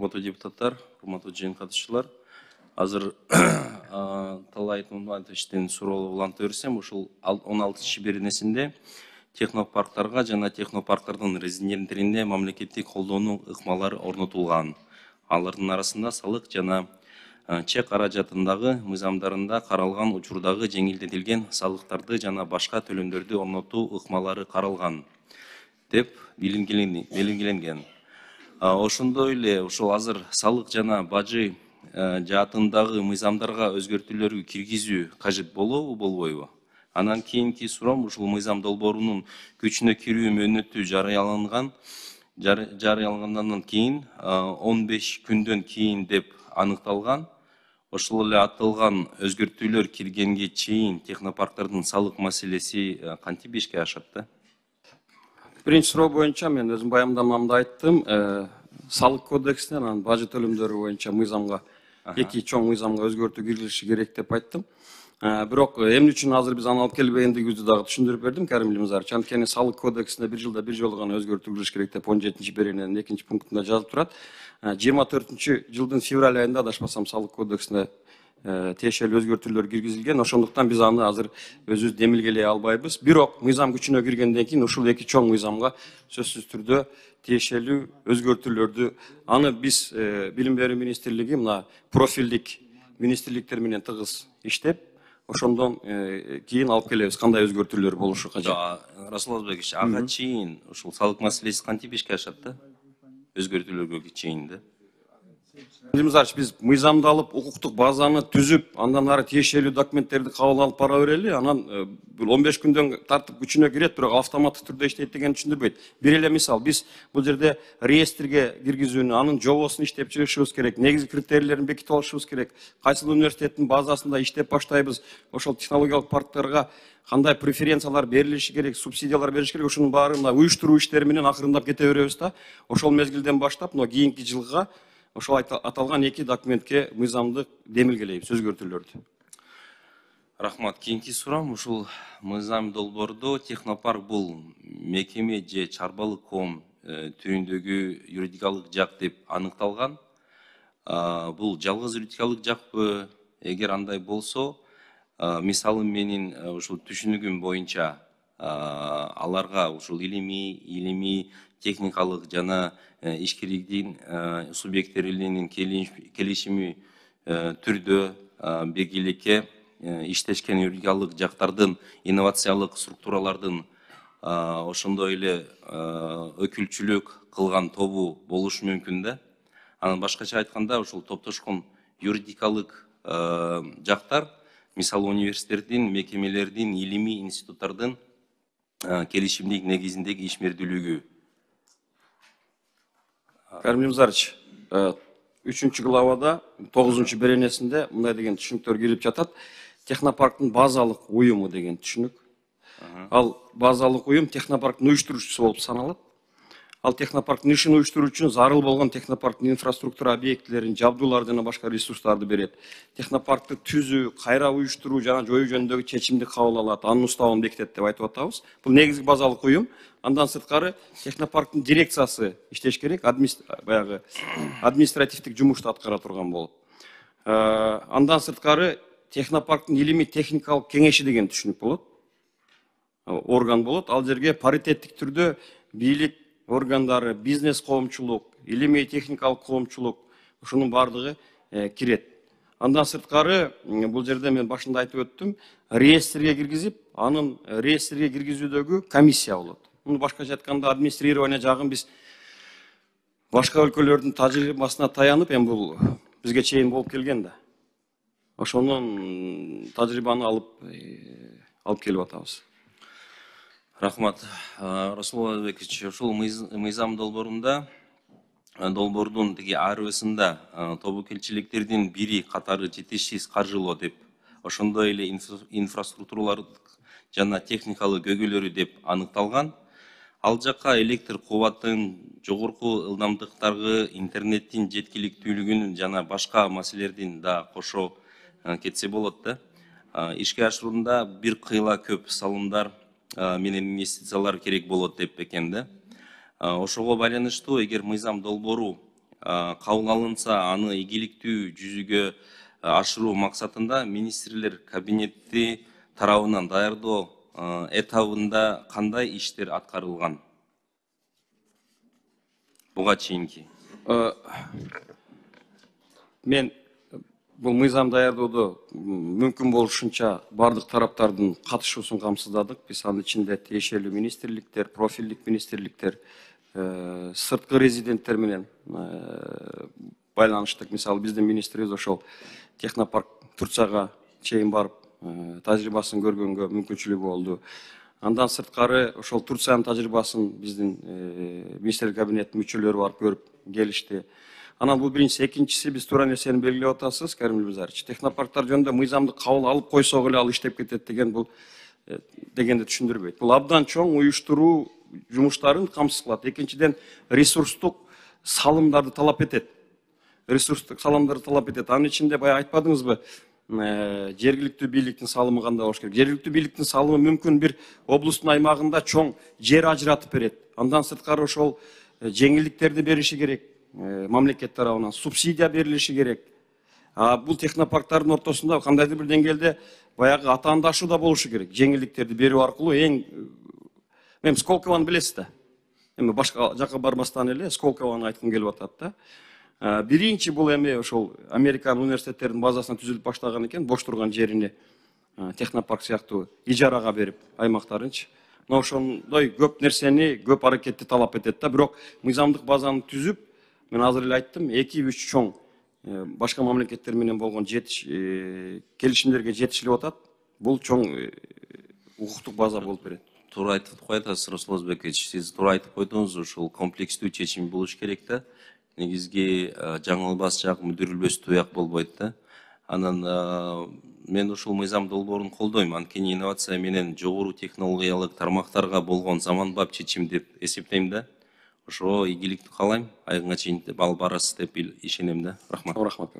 урматтуу депутаттар, урматтуу жыйын катышчылар. Азыр талай Тумбатовичтен суроолор уланта берсем, ушул 16 беренесинде технопарктарга жана технопарктардын резиденттерине мамлекеттик колдонуу ыкмалары орнотулган. Алардын арасында салык жана чек каражатындагы мыйзамдарында каралган учурдагы жеңилдетилген салыктарды жана башка төлөмдөрдү орнотуу ыкмалары каралган деп белгиленген. Ошондой эле ушул азыр салык жана бажы жаатындагы мыйзамдарга өзгөртүүлөргө киргизүү кажет болобу, болбойбу? Анан кийинки суроом, ушул мыйзам долбоорунун күчүнө кирүү мөөнөтү жарыялангандан кийин 15 күндөн кийин деп аныкталган. Ошол эле аталган өзгөртүүлөр киргенге чейин технопарктардын салык маселеси кантип ишке ашат да? Биринчи суроо боюнча мен өзүм баяндамамда айттым, салык кодексине анан бажы төлөмдөрү боюнча мыйзамга эки чоң мыйзамга өзгөртүү киргизилиши керек деп айттым. Бирок эмне үчүн азыр биз аны алып келбегендигибизди дагы түшүндүрүп бердим Карим Илимзарович. Анткени салык кодексине бир жылда бир жолу гана өзгөртүү киргизилиш керек деп 17 берененин 2 пунктунда жазып турат. 24-жылдын февраль айында адашпасам салык кодексине тиешелүү өзгөртүүлөр киргизилген. Ошондуктан биз аны азыр өзүбүз демилгелей албайбыз. Бирок мыйзам күчүнө киргенден кийин ушул эки чоң мыйзамга сөзсүз түрдө тиешелүү өзгөртүүлөрдү аны биз Билим берүү министрлиги мына профилдик министрликтер менен тыгыз иштеп, ошондон кийин алып келебиз кандай өзгөртүүлөр болушу кажет. Расул Азбекович, ага чейин ушул салык маселеси кантип ишке ашат да? Өзгөртүүлөргө чейин да? Илимзарович, биз мыйзамды алып, укуктук базаны түзүп, андан ары тиешелүү документтерди кабыл алып бара берели, анан 15 күндөн тартып күчүнө кирет, бирок автоматтык түрдө иштейт деген түшүндүрбөйт. Бир эле мисал, биз бул жерде реестрге киргизүүнү, анын жобосун иштеп чыгышыбыз керек, негизги критерийлерин бекитип алышыбыз керек. Кайсыл университеттин базасында иштеп баштайбыз, ошол технологиялык парктарга кандай преференциялар берилиши керек, субсидиялар берилиши керек, ошонун баары мына уюштуруу иштери менен акырындап кете беребиз да. Ошол мезгилден баштап, мына кийинки жылга ошол аталган эки документке мыйзамды демилгелейбиз, өзгөртүүлөрдү. Рахмат. Кийинки суроом, ушул мыйзам долбоордо технопарк бул мекеме же чарбалык коом түрүндөгү юридикалык жак деп аныкталган. Бул жалгыз юридикалык жакпы? Эгер андай болсо, мисалы менин ушул түшүнүгүм боюнча аларга ушул илимий техникалык жана ишкерликтин субъекттеринин келишими түрдө бегилекке иштешкен юридикалык жактардын инновациялык структуралардын ошондой эле өкүлчүлүк кылган тобу болушу мүмкүн да. Анан башкача айтканда, ушул топтошкон юридикалык жактар, мисалы университеттердин, мекемелердин, илимий институттардын келишимдик негизиндеги ишмердүүлүгү. Карим Илимзарович, 3 главада 9 беренесинде мындай деген түшүнүктөр кирип жатат. Технопарктын базалык уюму деген түшүнүк. Ал базалык уюм технопарктын уюштуруучусу болуп саналат. Ал технопарктын ишин уюштуруу үчүн зарыл болгон технопарктын инфраструктура объектилерин, жабдуулар жана башка ресурстарды берет. Технопаркты түзүү, кайра уюштуруу жана жоюу жөнүндөгү чечимди кабыл алат, анын уставын бекитет деп айтып атабыз. Бул негизги базалык уюм. Андан сырткары технопарктын дирекциясы иштеш керек, баягы административдик жумушту аткара турган болуп. Андан сырткары технопарктын илимий техникалык кеңеши деген түшүнүк болот. Орган болот. Ал жерге паритеттик түрдө бийлик органдары, бизнес коомчулук, илимий техникалык коомчулук, ушунун бардыгы кирет. Андан сырткары бул жерде мен башында айтып өттүм, реестрге киргизип, анын реестрге киргизүүдөгү комиссия болот. Муну башкача айтканда администрирование жагын биз башка өлкөлөрдүн тажрыйбасына таянып, бул бизге чейин болуп келген да. Ошонун тажрыйбаны алып келип атабыз. Рахмат. Расул Азбекович, ушул мыйзам долбоордун тиги арыбысында тобокелчиликтердин бири катары жетишсиз каржылоо деп, ошондой эле инфраструктуралар жана техникалык көйгөйлөрү деп аныкталган. Ал жакка электр кубаттын жогорку ылдамдыктагы интернеттин жеткиликтүүлүгүнүн жана башка маселелердин да кошо кетсе болот да. Ишке ашыруунда бир кыйла көп салымдар менен инвестициялар керек болот деп экен да. Ошого байланыштуу, эгер мыйзам долбоору кабыл алынса, аны ийгиликтүү жүзүгө ашыруу максатында министрлер кабинети тарабынан даярдоо этабында кандай иштер аткарылган? Буга чейинки. Мен бұл мыйзам даярдоодо мүмкүн болушунча бардык тараптардын катышуусун камсыздадык. Биз анын ичинде тиешелүү министрликтер, профилдик министрликтер, сырткы резиденттер менен байланыштык. Мисалы биздин министрибиз ошол технопарк Турцияга чейин барып, тажрыйбасын көргөнгө мүмкүнчүлүгү болду. Андан сырткары ошол Турциянын тажрыйбасын биздин министрлер кабинеттин мүчөлөрү барып көрүп келишти. Анан бул биринчиси, экинчиси биз туура нерсени белгилеп атасыз, Карим Илбезарович. Технопарктар жөнүндө мыйзамды кабыл алып койсок эле ал иштеп кетет деген бул дегенди түшүндүрбөйт. Бул абдан чоң уюштуруу жумуштарын камсыз кылат. Экинчиден, ресурстук салымдарды талап этет. Анын ичинде баягы айтпадыңызбы, жергиликтүү бийликтин салымы кандай болуш керек? Жергиликтүү бийликтин салымы мүмкүн бир облустун аймагында чоң жер ажыратып берет. Андан сырткары ошол жеңилдиктерди бериши керек. Мамлекет тарабынан субсидия берилиши керек. Бул технопарктардын ортосунда кандайдыр бир деңгээлде баягы атаандашуу да болушу керек. Жеңилдиктерди берүү аркылуу мен Сколковону билесиз да. Эми башка жака барбастан эле Сколковону айткым келип атат да. Биринчи бул эми ошол Американ университеттеринин базасынан түзүлүп баштаган экен, бош турган жерини технопарк сыяктуу ижарага берип аймактарынчы. Но ошондой көп нерсени, көп аракетти талап этет да. Бирок мыйзамдык базаны түзүп, мен азыр эле айттым, 2-3 чоң башка мамлекеттер менен болгон келишимдерге жетишилип атат. Бул чоң укуктук база болуп берет. Туура айтып коесуз, Руслан Озбекович. Сиз туура айтып койдуңуз, ушул комплекстүү чечим болуш керек да. Негизги жаңылбас жак, мүдүрүлбөс туяк болбойт да. Анан мен ушул мыйзам долбоорун колдойм. Анткени инновация менен жогору технологиялык тармактарга болгон заманбап чечим деп эсептейм да. Ошого ийгиликти каалайм. Айыгынга чейин алып барасыз деп ишенем да. Рахмат. Рахмат.